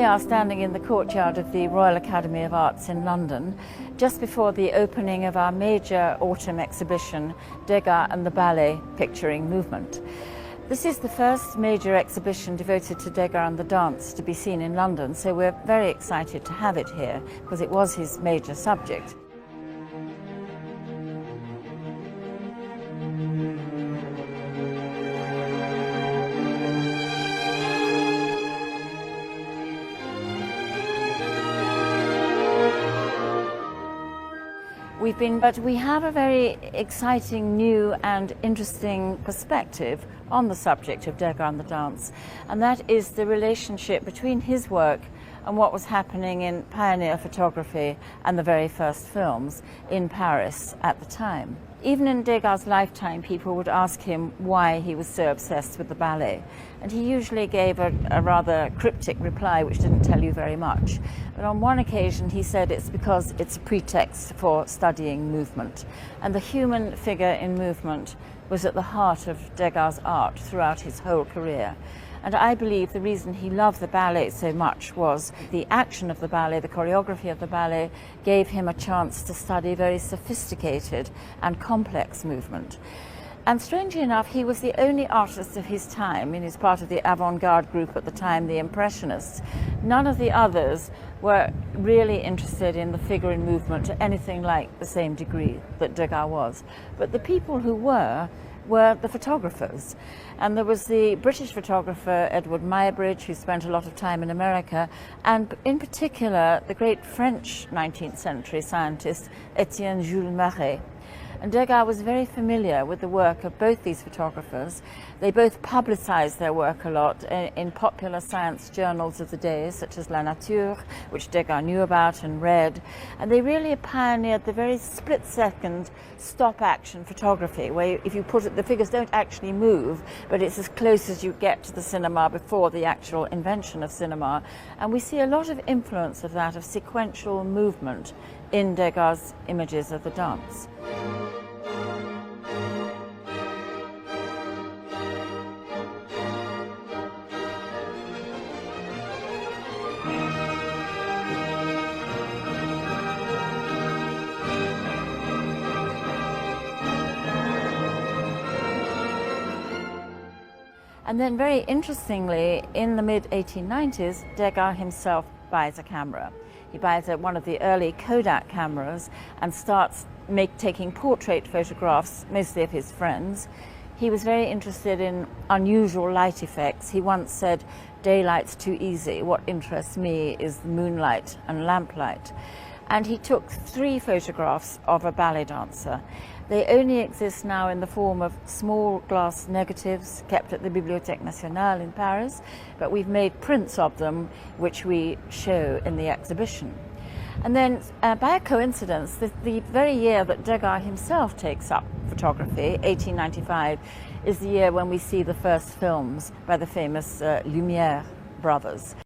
we are standing in the courtyard of the Royal Academy of Arts in London, just before the opening of our major autumn exhibition, Degas and the Ballet, Picturing Movement. This is the first major exhibition devoted to Degas and the dance to be seen in London, so we're very excited to have it here, because it was his major subject. But we have a very exciting, new and interesting perspective on the subject of Degas and the dance, and that is the relationship between his work and what was happening in pioneer photography and the very first films in Paris at the time. Even in Degas' lifetime, people would ask him why he was so obsessed with the ballet, and he usually gave a rather cryptic reply which didn't tell you very much. But on one occasion he said it's because it's a pretext for studying movement, and the human figure in movement was at the heart of Degas' art throughout his whole career. And I believe the reason he loved the ballet so much was the action of the ballet, the choreography of the ballet, gave him a chance to study very sophisticated and complex movement. And strangely enough, he was the only artist of his time, and he was part of the avant-garde group at the time, the Impressionists. None of the others were really interested in the figure in movement to anything like the same degree that Degas was. But the people who were the photographers. And there was the British photographer Edward Muybridge, who spent a lot of time in America, and in particular the great French 19th century scientist Etienne Jules Marais. And Degas was very familiar with the work of both these photographers. They both publicized their work a lot in popular science journals of the day, such as La Nature, which Degas knew about and read. And they really pioneered the very split-second stop-action photography, where if you put it, the figures don't actually move, but it's as close as you get to the cinema before the actual invention of cinema. And we see a lot of influence of that, of sequential movement, in Degas' images of the dance. And then very interestingly, in the mid-1890s, Degas himself buys a camera. He buys one of the early Kodak cameras and starts taking portrait photographs, mostly of his friends. He was very interested in unusual light effects. He once said, "Daylight's too easy. What interests me is the moonlight and lamplight." And he took 3 photographs of a ballet dancer. They only exist now in the form of small glass negatives kept at the Bibliothèque Nationale in Paris, but we've made prints of them which we show in the exhibition. And then, by a coincidence, the very year that Degas himself takes up photography, 1895, is the year when we see the first films by the famous Lumière brothers.